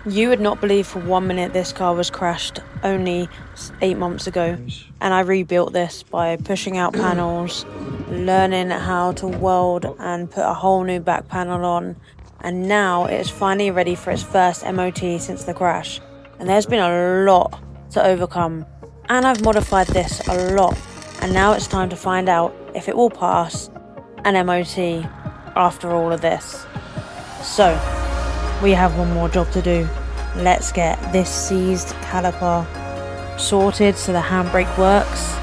You would not believe for 1 minute this car was crashed only 8 months ago, and I rebuilt this by pushing out panels, learning how to weld and put a whole new back panel on, and now it is finally ready for its first MOT since the crash. And there's been a lot to overcome, and I've modified this a lot, and now it's time to find out if it will pass an MOT after all of this. So, we have one more job to do. Let's get this seized caliper sorted so the handbrake works,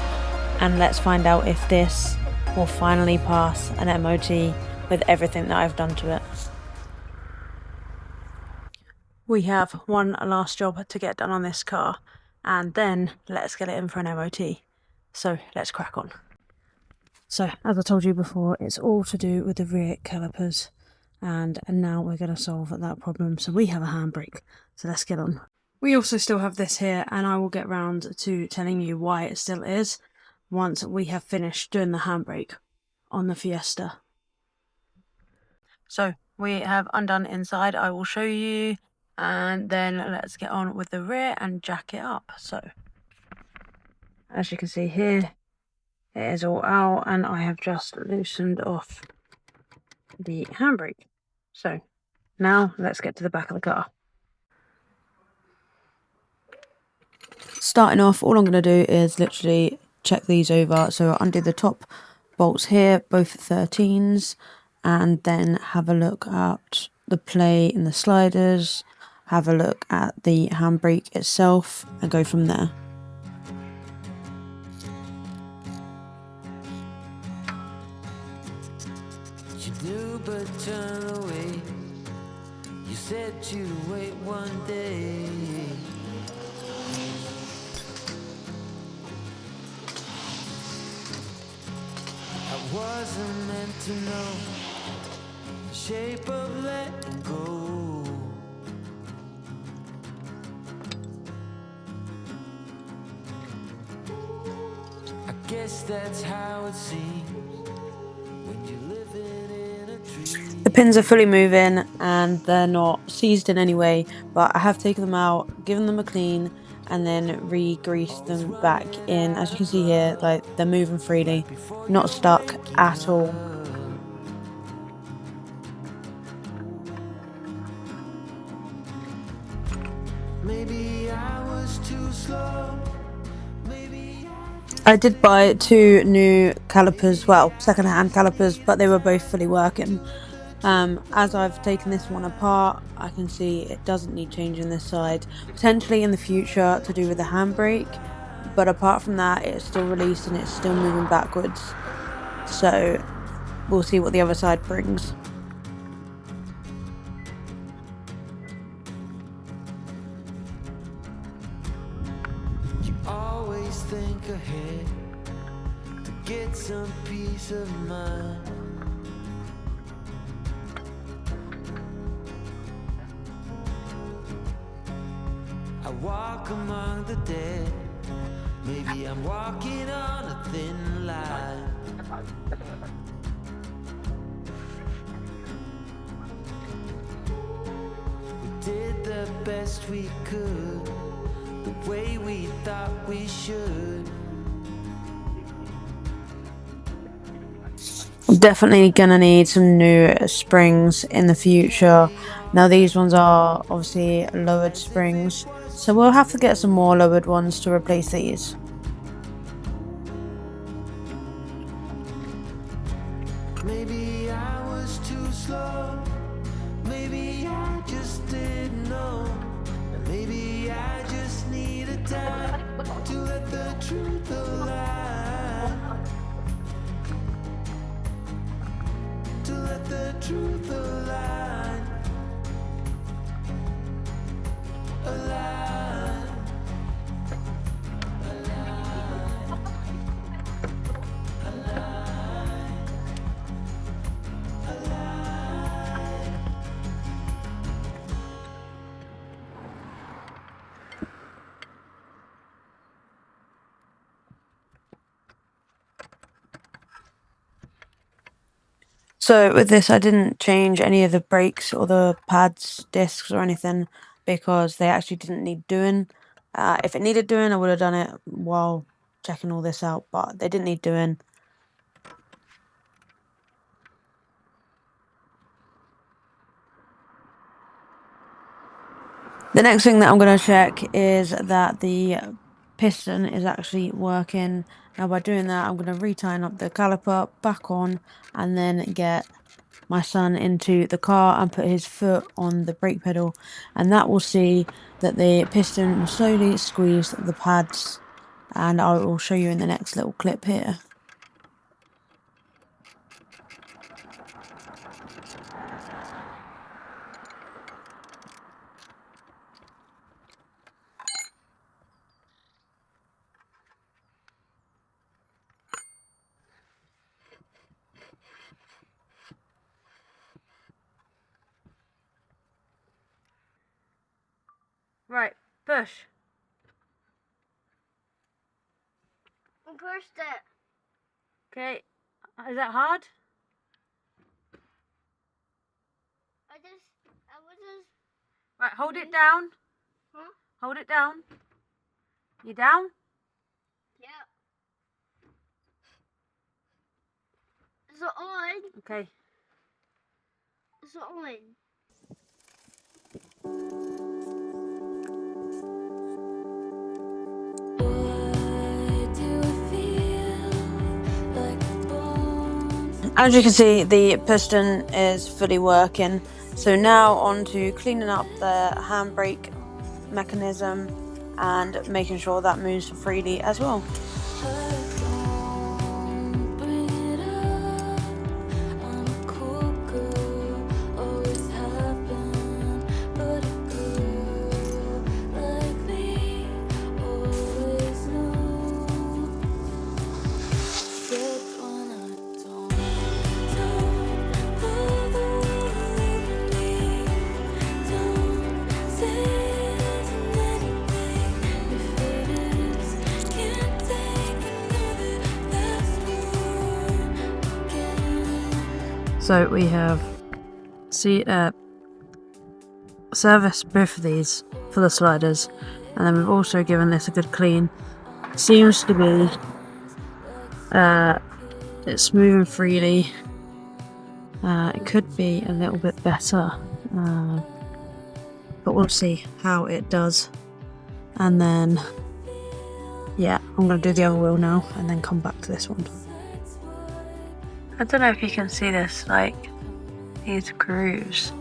and let's find out if this will finally pass an MOT with everything that I've done to it. We have one last job to get done on this car, and then let's get it in for an MOT. So let's crack on. So as I told you before, it's all to do with the rear calipers. And now we're going to solve that problem. So we have a handbrake, so let's get on. We also still have this here, and I will get round to telling you why it still is once we have finished doing the handbrake on the Fiesta. So we have undone inside, I will show you, and then let's get on with the rear and jack it up. So as you can see here, it is all out, and I have just loosened off the handbrake. So now let's get to the back of the car. Starting off, all I'm going to do is literally check these over. So undo the top bolts here, both 13s, and then have a look at the play in the sliders, have a look at the handbrake itself, and go from there. You do but turn away. You said you'd wait one day. I wasn't meant to know the shape of letting go. I guess that's how it seems when you're living in a dream. The pins are fully moving and they're not seized in any way, but I have taken them out, given them a clean, and then re-greased them back in. As you can see here, like, they're moving freely, not stuck at all. Maybe I was too slow. I did buy 2 new calipers, well, second-hand calipers, but they were both fully working. As I've taken this one apart, I can see it doesn't need changing this side. Potentially in the future to do with the handbrake, but apart from that, it's still released and it's still moving backwards. So we'll see what the other side brings. You always think ahead to get some peace of mind. I walk among the dead. Maybe I'm walking on a thin line. We did the best we could, the way we thought we should. I'm definitely gonna need some new springs in the future. Now these ones are obviously lowered springs, so we'll have to get some more lowered ones to replace these. Maybe I was too slow. Maybe I just didn't know. Maybe I just needed time to let the truth align. To let the truth align. Align. So with this, I didn't change any of the brakes or the pads, discs or anything. because they actually didn't need doing. If it needed doing, I would have done it while checking all this out, but they didn't need doing. The next thing that I'm going to check is that the piston is actually working. Now by doing that, I'm going to re-tighten up the caliper back on and then get my son into the car and put his foot on the brake pedal, and that will see that the piston will slowly squeeze the pads, and I will show you in the next little clip here. Right, push. I pushed it. Okay, is that hard? I was just. Right, hold it down. Huh? Hold it down. You down? Yeah. Is it on? Okay. Is it on? As you can see, the piston is fully working. So now on to cleaning up the handbrake mechanism and making sure that moves freely as well. So we have serviced both of these for the sliders, and then we've also given this a good clean. Seems to be it's moving freely. It could be a little bit better, but we'll see how it does. And then yeah, I'm going to do the other wheel now and then come back to this one. I don't know if you can see this, like these grooves,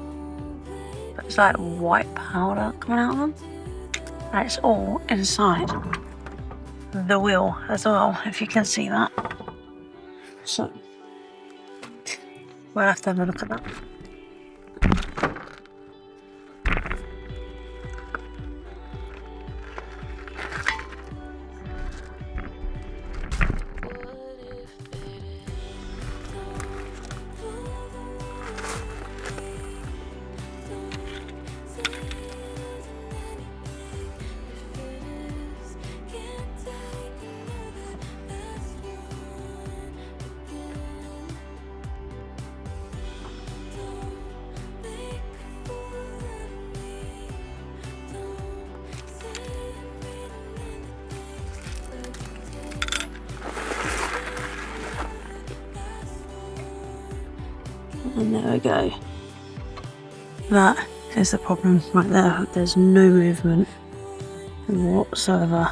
but it's like white powder coming out of them, and it's all inside the wheel as well, if you can see that. So we'll have to have a look at that. And there we go. That is the problem right there. There's no movement whatsoever.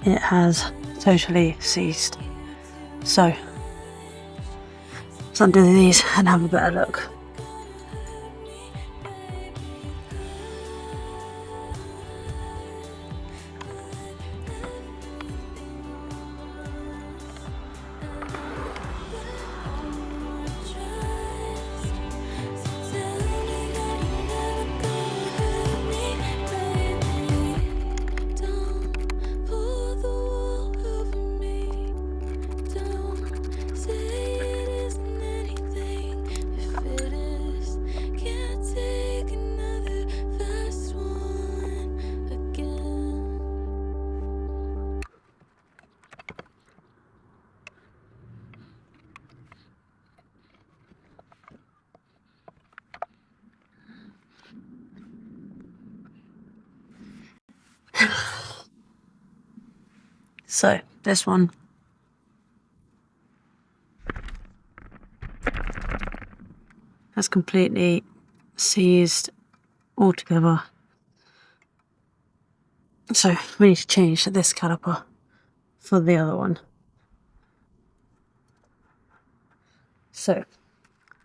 It has totally ceased. So let's undo these and have a better look. So this one. That's completely seized altogether. So we need to change this caliper for the other one. So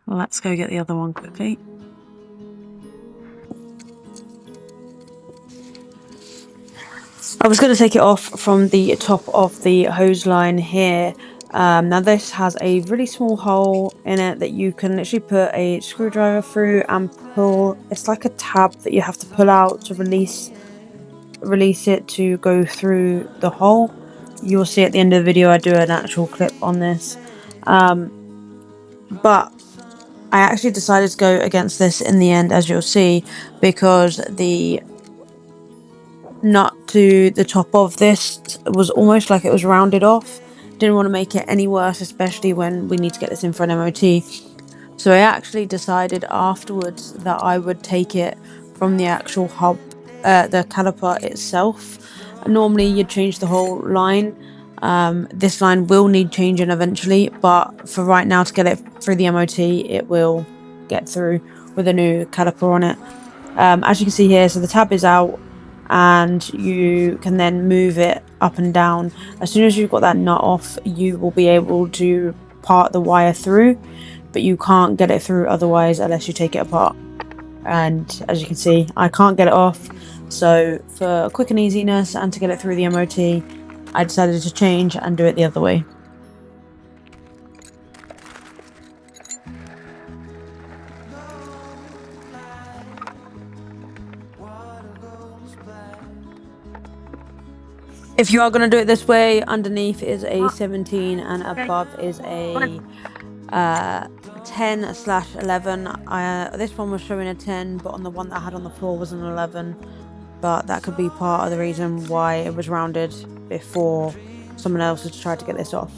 let's go get the other one quickly. I was going to take it off from the top of the hose line here. Now this has a really small hole in it that you can literally put a screwdriver through and pull. It's like a tab that you have to pull out to release it to go through the hole. You'll see at the end of the video I do an actual clip on this. But I actually decided to go against this in the end, as you'll see, because the nut to the top of this was almost like it was rounded off. Didn't want to make it any worse, especially when we need to get this in for an MOT. So I actually decided afterwards that I would take it from the actual hub, the caliper itself. Normally you'd change the whole line. This line will need changing eventually, but for right now, to get it through the MOT, it will get through with a new caliper on it. As you can see here, so the tab is out and you can then move it up and down. As soon as you've got that nut off, you will be able to part the wire through, but you can't get it through otherwise unless you take it apart. And as you can see, I can't get it off, so for quick and easiness and to get it through the MOT, I decided to change and do it the other way. If you are going to do it this way, underneath is a 17 and above is a 10/11. This one was showing a 10, but on the one that I had on the floor was an 11. But that could be part of the reason why it was rounded before someone else has tried to get this off.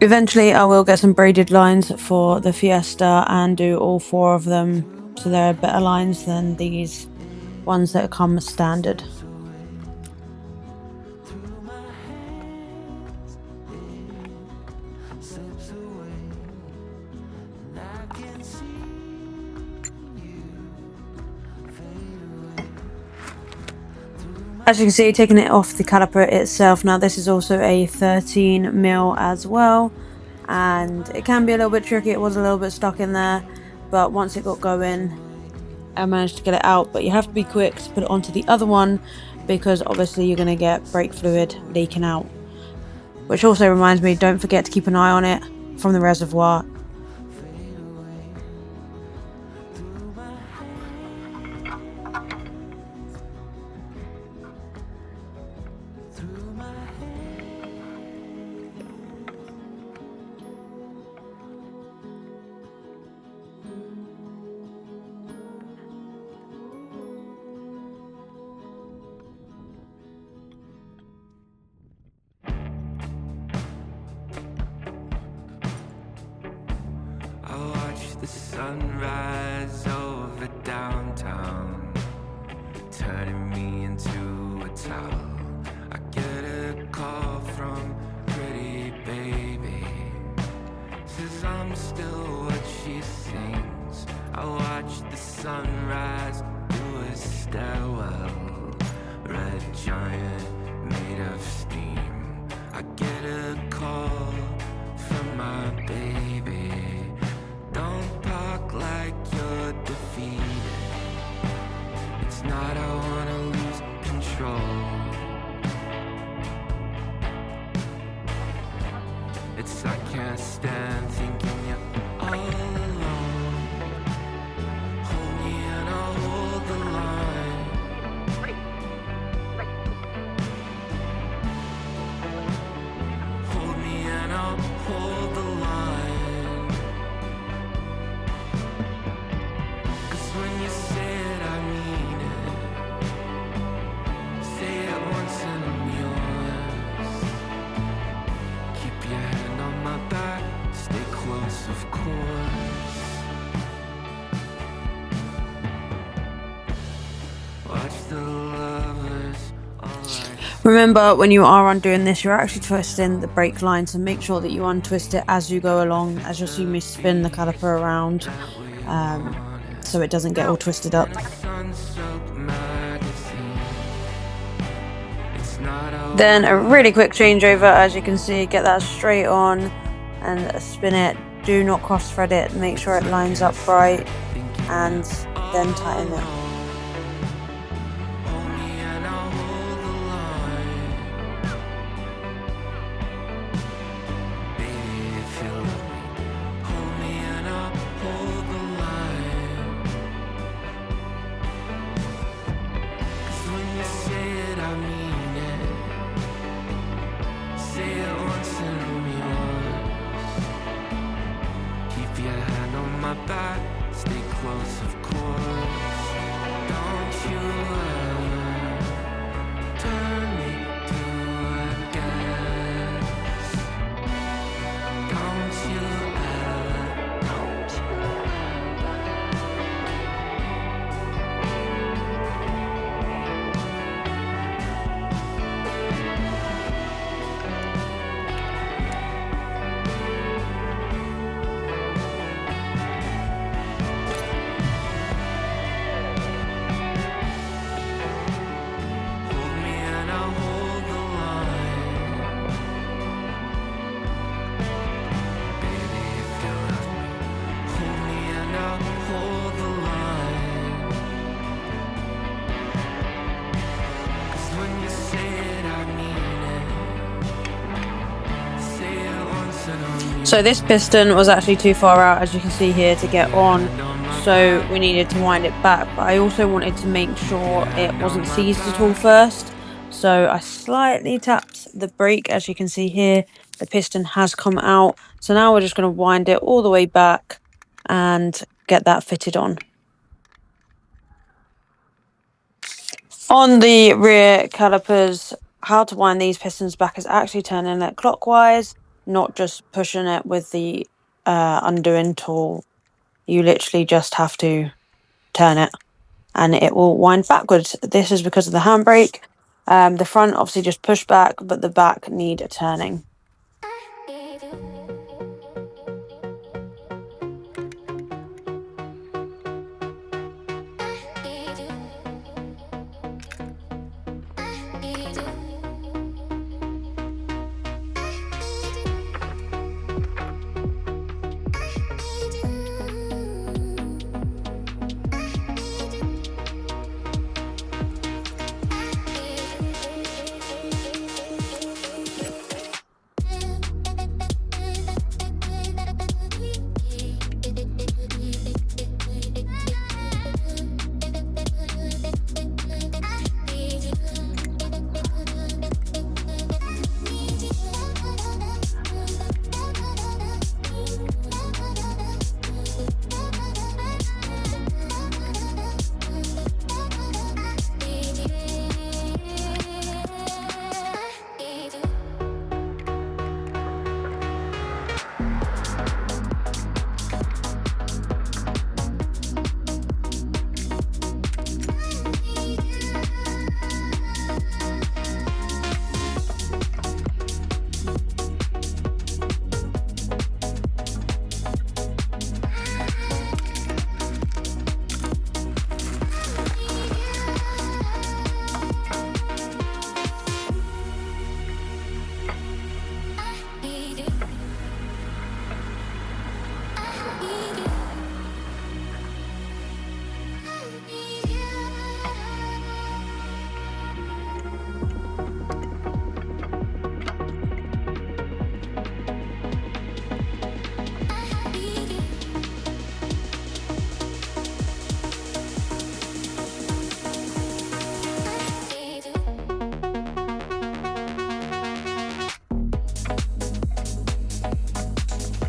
Eventually I will get some braided lines for the Fiesta and do all 4 of them, so they're better lines than these ones that come standard. As you can see, taking it off the caliper itself. Now this is also a 13mm as well, and it can be a little bit tricky. It was a little bit stuck in there, but once it got going, I managed to get it out. But you have to be quick to put it onto the other one, because obviously you're going to get brake fluid leaking out. Which also reminds me, don't forget to keep an eye on it from the reservoir. The sunrise over downtown, turning me into a towel. I get a call from pretty baby, says I'm still what she sings. I watch the sunrise through a stairwell, red giant made of steam. I get a call from my baby. Don't talk like you're defeated. It's not I wanna lose control. It's I can't stand thinking you're all alone. Hold me and I'll hold the line. Hold me and I'll hold the line. When you say it, I mean it. Say it once and I'm yours. Keep your hand watch the lovers all Remember, when you are undoing this, you're actually twisting the brake line, so make sure that you untwist it as you go along, as you'll see me spin the caliper around, so it doesn't get all twisted up. sun-soaked magazine. It's not a Then a really quick changeover, as you can see, get that straight on and spin it. Do not cross thread it, make sure it lines up right, and then tighten it. hold me and I'll hold the line. Baby, if you love me, hold me and I'll hold the line. 'Cause when you say it, I mean it. Say it once and only once. Keep your hand on my back, stay close, of course. Don't you ever turn me to a gas. Don't you ever. Hold me and I'll hold the line. Baby, if you love me, hold me and I'll hold the line. 'Cause when you say it, I mean it. Say it once and only. So this piston was actually too far out, as you can see here, to get on, so we needed to wind it back, but I also wanted to make sure it wasn't seized at all first, so I slightly tapped the brake. As you can see here, the piston has come out, so now we're just going to wind it all the way back and get that fitted on. On the rear calipers, how to wind these pistons back is actually turning it clockwise, not just pushing it with the undoing tool. You literally just have to turn it and it will wind backwards. This is because of the handbrake. The front obviously just push back, but the back need a turning.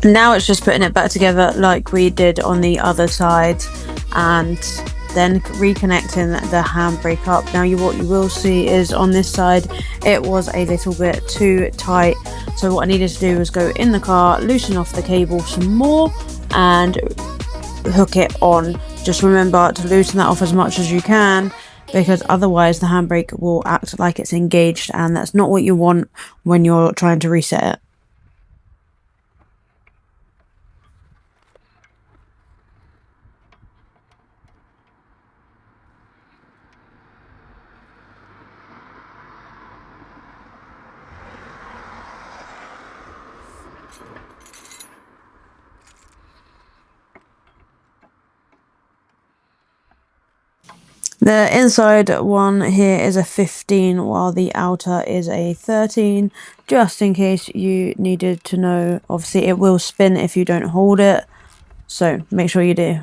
Now it's just putting it back together like we did on the other side, and then reconnecting the handbrake up. Now what you will see is on this side it was a little bit too tight, so what I needed to do was go in the car, loosen off the cable some more and hook it on. Just remember to loosen that off as much as you can because otherwise the handbrake will act like it's engaged, and that's not what you want when you're trying to reset it. The inside one here is a 15 while the outer is a 13, just in case you needed to know. Obviously it will spin if you don't hold it, so make sure you do.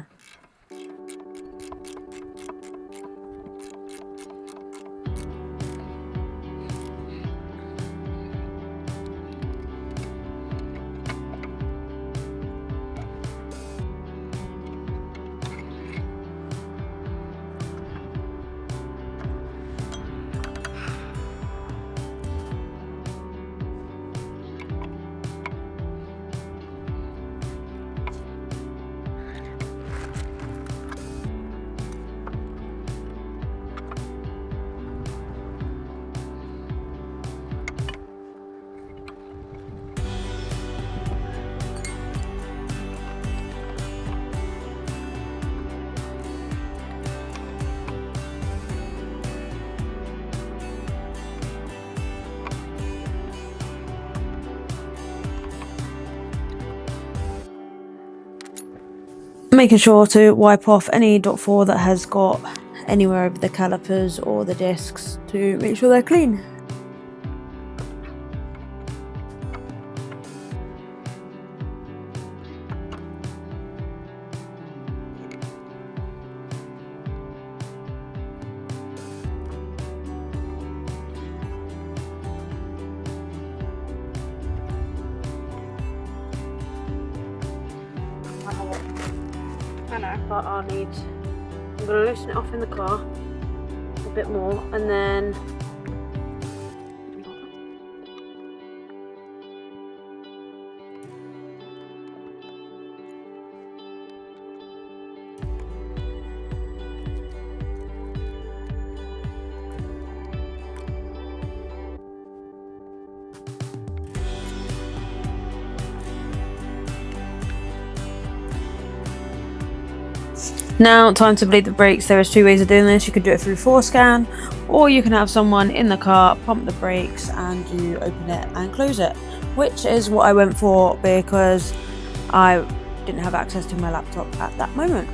Making sure to wipe off any .4 that has got anywhere over the calipers or the discs to make sure they're clean. But I'm going to loosen it off in the car a bit more, and then now, time to bleed the brakes. There is two ways of doing this. You can do it through ForceScan, or you can have someone in the car pump the brakes and you open it and close it, which is what I went for because I didn't have access to my laptop at that moment.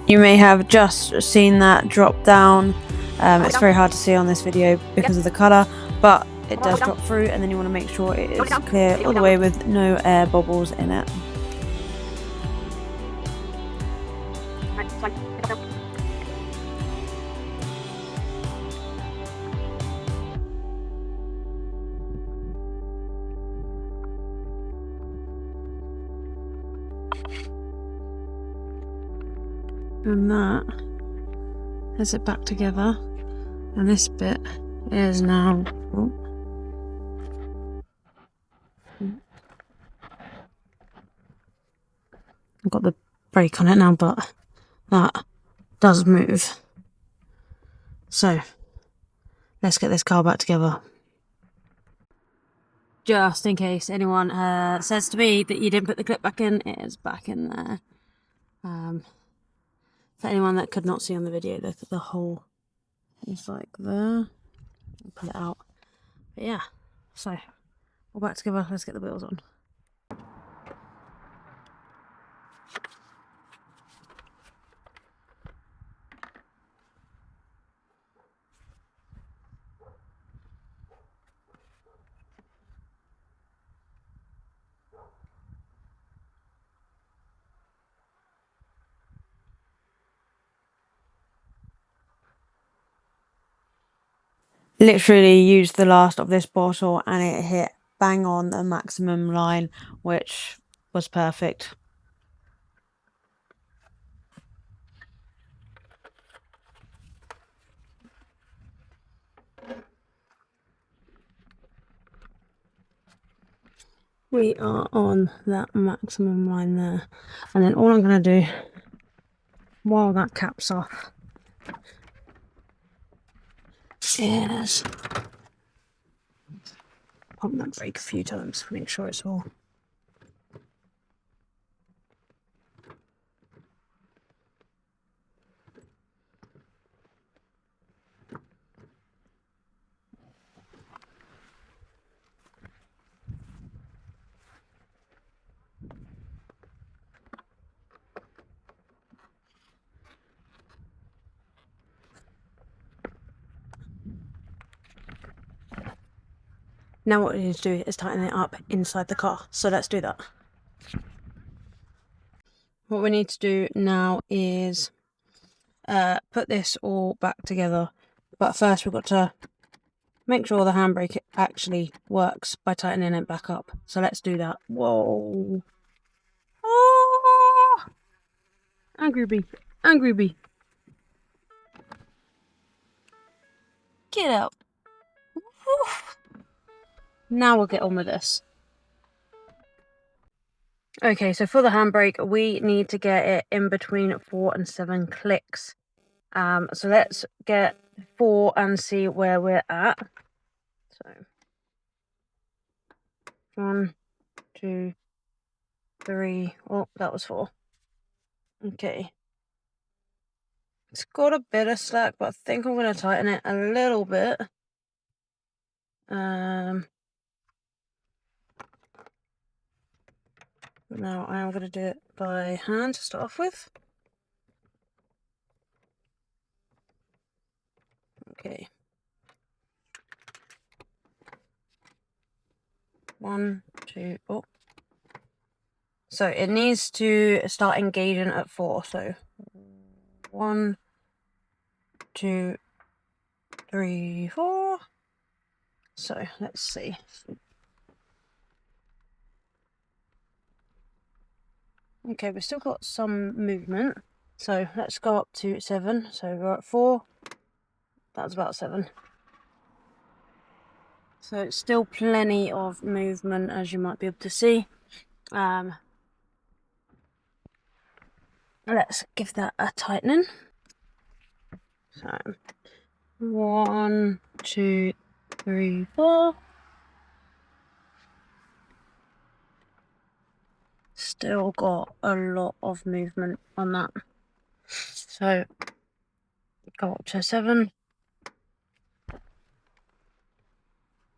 You may have just seen that drop down. It's very hard to see on this video because of the colour, but it does drop through, and then you want to make sure it is clear all the way with no air bubbles in it. And that has it back together, and this bit is now I've got the brake on it now, but that does move. So let's get this car back together. Just in case anyone says to me that you didn't put the clip back in, it is back in there. For anyone that could not see on the video, look at the hole. It's like there. I'll pull it out. But yeah, so we're back together. Let's get the wheels on. Literally used the last of this bottle and it hit bang on the maximum line, which was perfect. We are on that maximum line there. And then all I'm going to do while that cap's off is pump that brake a few times, make sure it's all. Now what we need to do is tighten it up inside the car. So let's do that. What we need to do now is put this all back together. But first we've got to make sure the handbrake actually works by tightening it back up. So let's do that. Whoa. Oh! Angry bee. Angry bee. Get out. Woof. Now we'll get on with this. Okay, so for the handbrake, we need to get it in between 4 and 7 clicks. So let's get 4 and see where we're at. So 1, 2, 3. Oh, that was 4. Okay. It's got a bit of slack, but I think I'm going to tighten it a little bit. Now I am going to do it by hand to start off with. Okay. 1, 2, oh. So it needs to start engaging at 4. So 1, 2, 3, 4. So let's see. Okay, we've still got some movement. So let's go up to 7. So we're at 4. That's about 7. So it's still plenty of movement, as you might be able to see. Let's give that a tightening. So 1, 2, 3, 4. Still got a lot of movement on that. So go up to 7.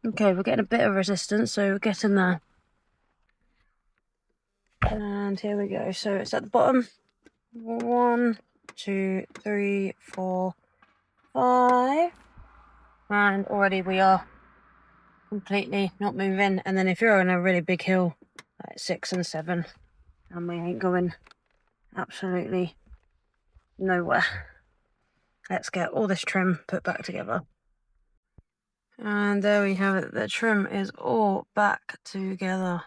Okay, we're getting a bit of resistance, so we're getting there. And here we go. So it's at the bottom. 1, 2, 3, 4, 5. And already we are completely not moving. And then if you're on a really big hill, like 6 and 7, and we ain't going absolutely nowhere. Let's get all this trim put back together. And there we have it. The trim is all back together.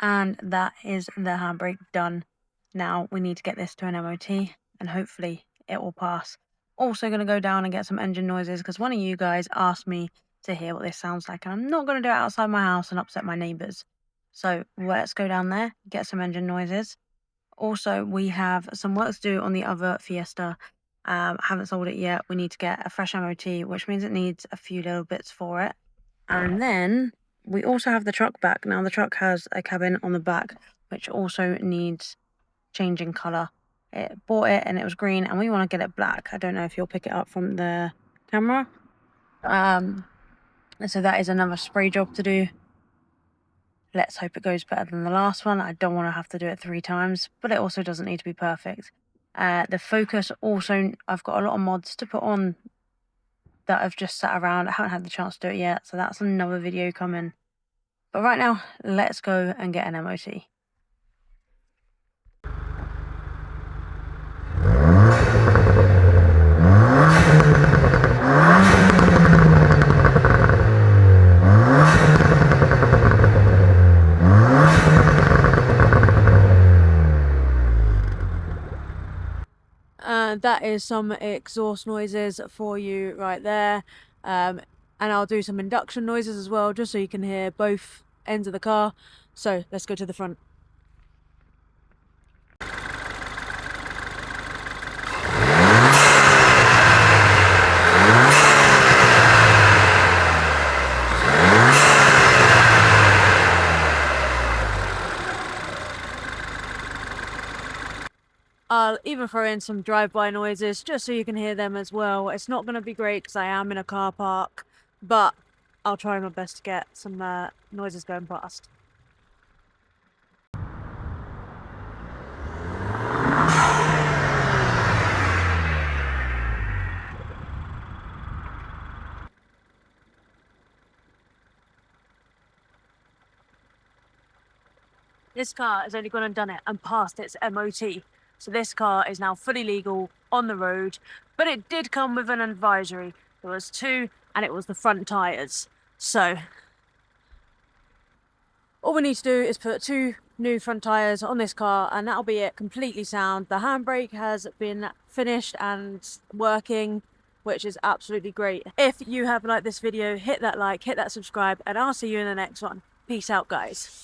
And that is the handbrake done. Now we need to get this to an MOT and hopefully it will pass. Also going to go down and get some engine noises because one of you guys asked me to hear what this sounds like, and I'm not going to do it outside my house and upset my neighbours. So let's go down there, get some engine noises. Also, we have some work to do on the other Fiesta. Haven't sold it yet. We need to get a fresh MOT, which means it needs a few little bits for it. And then we also have the truck back. Now the truck has a cabin on the back, which also needs changing colour. It bought it and it was green, and we want to get it black. I don't know if you'll pick it up from the camera. So that is another spray job to do. Let's hope it goes better than the last one. I don't want to have to do it 3 times, but it also doesn't need to be perfect. The focus also, I've got a lot of mods to put on that I've just sat around. I haven't had the chance to do it yet, so that's another video coming. But right now, let's go and get an MOT. is some exhaust noises for you right there. And I'll do some induction noises as well, just so you can hear both ends of the car. So let's go to the front. I'll even throw in some drive-by noises just so you can hear them as well. It's not going to be great because I am in a car park, but I'll try my best to get some noises going past. This car has only gone and done it and passed its MOT. So this car is now fully legal on the road, but it did come with an advisory. There was 2, and it was the front tyres. So all we need to do is put 2 new front tyres on this car, and that'll be it, completely sound. The handbrake has been finished and working, which is absolutely great. If you have liked this video, hit that like, hit that subscribe, and I'll see you in the next one. Peace out, guys.